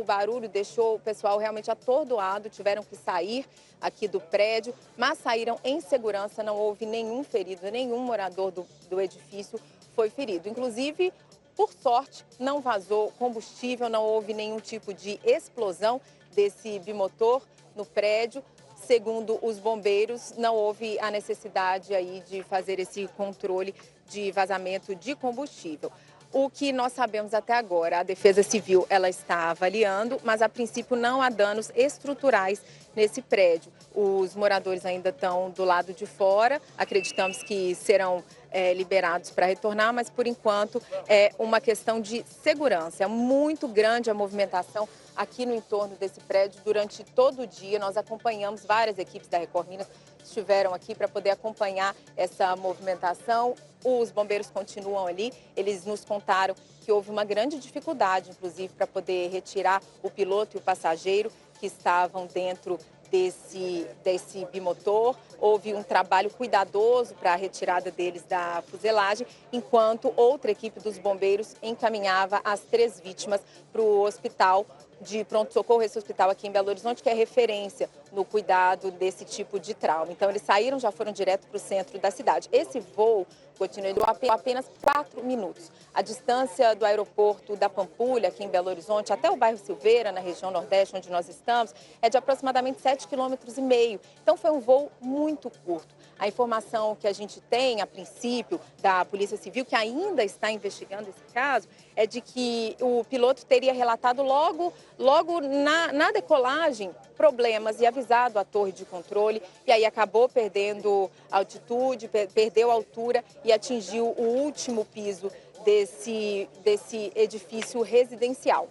barulho deixou o pessoal realmente atordoado, tiveram que sair aqui do prédio, mas saíram em segurança, não houve nenhum ferido, nenhum morador do edifício foi ferido. Inclusive, por sorte, não vazou combustível, não houve nenhum tipo de explosão desse bimotor no prédio. Segundo os bombeiros, não houve a necessidade aí de fazer esse controle de vazamento de combustível. O que nós sabemos até agora, a Defesa Civil ela está avaliando, mas a princípio não há danos estruturais nesse prédio. Os moradores ainda estão do lado de fora, acreditamos que serão liberados para retornar, mas por enquanto é uma questão de segurança. É muito grande a movimentação aqui no entorno desse prédio durante todo o dia. Nós acompanhamos, várias equipes da Record Minas estiveram aqui para poder acompanhar essa movimentação. Os bombeiros continuam ali, eles nos contaram que houve uma grande dificuldade, inclusive, para poder retirar o piloto e o passageiro que estavam dentro desse bimotor. Houve um trabalho cuidadoso para a retirada deles da fuselagem, enquanto outra equipe dos bombeiros encaminhava as 3 vítimas para o hospital de pronto-socorro, esse hospital aqui em Belo Horizonte, que é referência no cuidado desse tipo de trauma. Então, eles saíram, já foram direto para o centro da cidade. Esse voo continuou apenas 4 minutos. A distância do aeroporto da Pampulha, aqui em Belo Horizonte, até o bairro Silveira, na região Nordeste, onde nós estamos, é de aproximadamente 7,5 km. Então, foi um voo muito curto. A informação que a gente tem, a princípio, da Polícia Civil, que ainda está investigando esse caso, é de que o piloto teria relatado logo na decolagem problemas e avisado a torre de controle, e aí acabou perdendo altitude, perdeu altura e atingiu o último piso desse edifício residencial.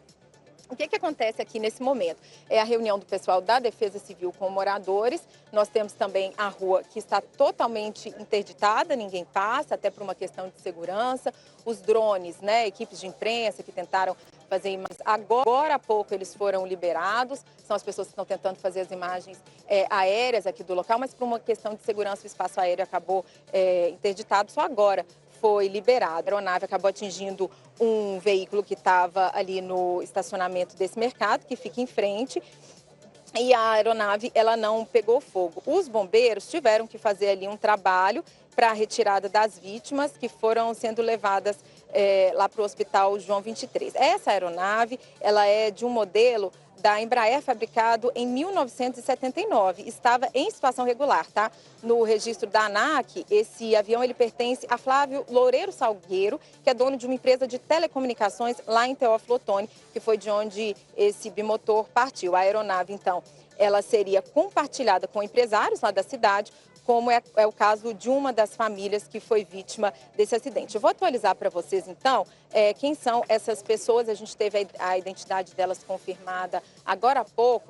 O que acontece aqui nesse momento? É a reunião do pessoal da Defesa Civil com moradores. Nós temos também a rua que está totalmente interditada, ninguém passa, até por uma questão de segurança. Os drones, né, equipes de imprensa que tentaram fazer imagens, agora há pouco eles foram liberados. São as pessoas que estão tentando fazer as imagens aéreas aqui do local, mas por uma questão de segurança o espaço aéreo acabou interditado só agora. Foi liberado. A aeronave acabou atingindo um veículo que estava ali no estacionamento desse mercado, que fica em frente, e a aeronave ela não pegou fogo. Os bombeiros tiveram que fazer ali um trabalho para a retirada das vítimas que foram sendo levadas lá para o Hospital João 23. Essa aeronave ela é de um modelo da Embraer, fabricado em 1979. Estava em situação regular, tá? No registro da ANAC, esse avião ele pertence a Flávio Loureiro Salgueiro, que é dono de uma empresa de telecomunicações lá em Teófilo Otoni, que foi de onde esse bimotor partiu. A aeronave, então, ela seria compartilhada com empresários lá da cidade, como é o caso de uma das famílias que foi vítima desse acidente. Eu vou atualizar para vocês, então, quem são essas pessoas. A gente teve a identidade delas confirmada agora há pouco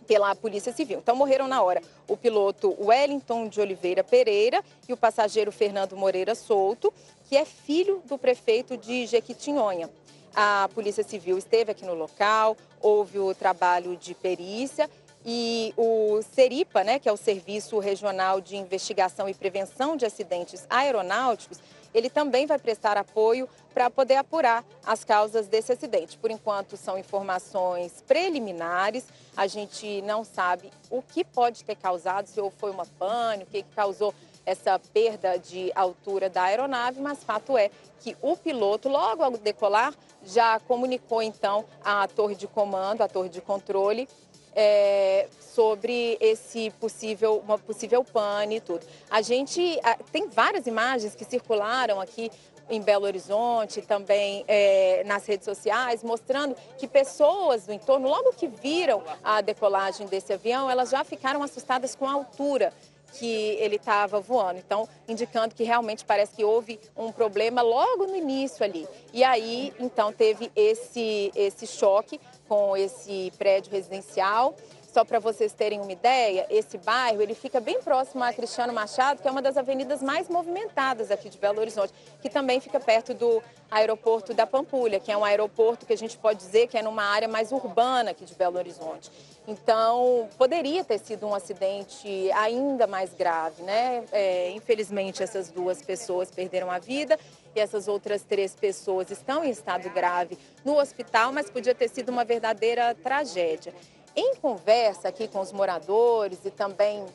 pela Polícia Civil. Então, morreram na hora o piloto Wellington de Oliveira Pereira e o passageiro Fernando Moreira Souto, que é filho do prefeito de Jequitinhonha. A Polícia Civil esteve aqui no local, houve o trabalho de perícia e o Seripa, né, que é o Serviço Regional de Investigação e Prevenção de Acidentes Aeronáuticos, ele também vai prestar apoio para poder apurar as causas desse acidente. Por enquanto, são informações preliminares, a gente não sabe o que pode ter causado, se foi uma pane, o que causou essa perda de altura da aeronave, mas fato é que o piloto, logo ao decolar, já comunicou então à torre de comando, à torre de controle, sobre uma possível pane e tudo. A gente tem várias imagens que circularam aqui em Belo Horizonte, também nas redes sociais, mostrando que pessoas do entorno, logo que viram a decolagem desse avião, elas já ficaram assustadas com a altura que ele estava voando. Então, indicando que realmente parece que houve um problema logo no início ali. E aí, então, teve esse choque com esse prédio residencial. Só para vocês terem uma ideia, esse bairro ele fica bem próximo a Cristiano Machado, que é uma das avenidas mais movimentadas aqui de Belo Horizonte, que também fica perto do aeroporto da Pampulha, que é um aeroporto que a gente pode dizer que é numa área mais urbana aqui de Belo Horizonte. Então, poderia ter sido um acidente ainda mais grave, né? Infelizmente, essas 2 pessoas perderam a vida e essas outras 3 pessoas estão em estado grave no hospital, mas podia ter sido uma verdadeira tragédia. Em conversa aqui com os moradores e também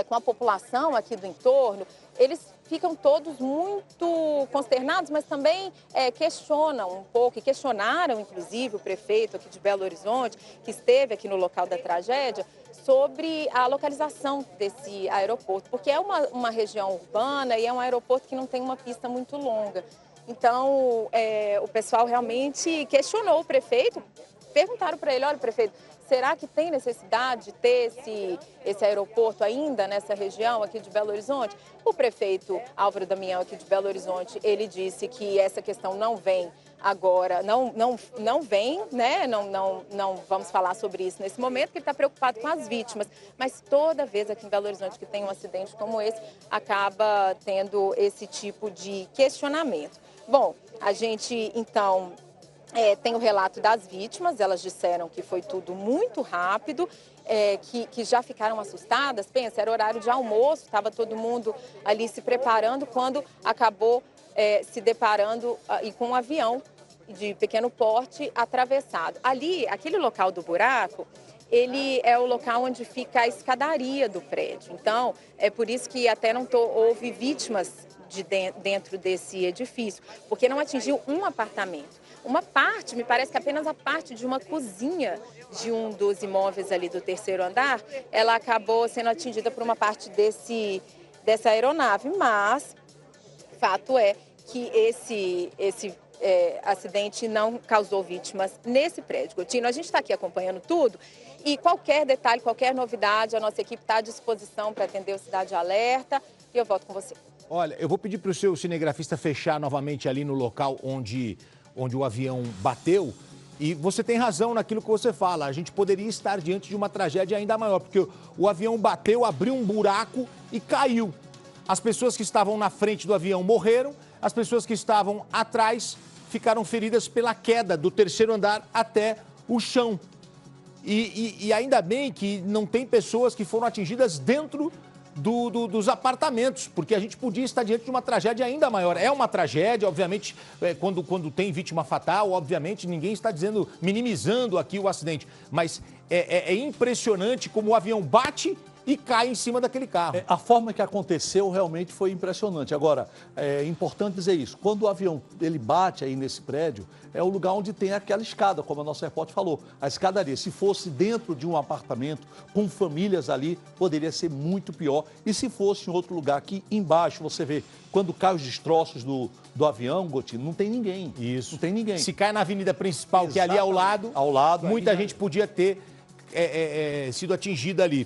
com a população aqui do entorno, eles ficam todos muito consternados, mas também questionam um pouco, e questionaram inclusive o prefeito aqui de Belo Horizonte, que esteve aqui no local da tragédia, sobre a localização desse aeroporto, porque é uma região urbana e é um aeroporto que não tem uma pista muito longa. Então, o pessoal realmente questionou o prefeito, perguntaram para ele: olha, prefeito, será que tem necessidade de ter esse aeroporto ainda nessa região aqui de Belo Horizonte? O prefeito Álvaro Damião aqui de Belo Horizonte, ele disse que essa questão não vem agora, não vem, né? Não vamos falar sobre isso nesse momento, porque ele está preocupado com as vítimas. Mas toda vez aqui em Belo Horizonte que tem um acidente como esse, acaba tendo esse tipo de questionamento. Bom, a gente então tem o relato das vítimas, elas disseram que foi tudo muito rápido, que já ficaram assustadas. Pensa, era horário de almoço, estava todo mundo ali se preparando quando acabou se deparando com um avião de pequeno porte atravessado. Ali, aquele local do buraco, ele é o local onde fica a escadaria do prédio. Então, é por isso que até não houve vítimas dentro desse edifício, porque não atingiu um apartamento. Uma parte, me parece que apenas a parte de uma cozinha de um dos imóveis ali do 3º andar, ela acabou sendo atingida por uma parte dessa aeronave, mas fato é que esse acidente não causou vítimas nesse prédio. Gotino, a gente está aqui acompanhando tudo e qualquer detalhe, qualquer novidade, a nossa equipe está à disposição para atender o Cidade Alerta e eu volto com você. Olha, eu vou pedir para o seu cinegrafista fechar novamente ali no local onde o avião bateu. E você tem razão naquilo que você fala. A gente poderia estar diante de uma tragédia ainda maior, porque o avião bateu, abriu um buraco e caiu. As pessoas que estavam na frente do avião morreram, as pessoas que estavam atrás ficaram feridas pela queda do 3º andar até o chão. E ainda bem que não tem pessoas que foram atingidas dentro dos apartamentos, porque a gente podia estar diante de uma tragédia ainda maior. É uma tragédia, obviamente, quando tem vítima fatal, obviamente, ninguém está minimizando aqui o acidente, mas é impressionante como o avião bate e cai em cima daquele carro. A forma que aconteceu realmente foi impressionante. Agora, é importante dizer isso, quando o avião ele bate aí nesse prédio, é o lugar onde tem aquela escada, como a nossa repórter falou, a escadaria. Se fosse dentro de um apartamento, com famílias ali, poderia ser muito pior. E se fosse em outro lugar, aqui embaixo, você vê, quando caem os destroços do avião, Gotino, não tem ninguém. Isso. Não tem ninguém. Se cai na avenida principal, que é ali ao lado, muita gente podia ter sido atingida ali.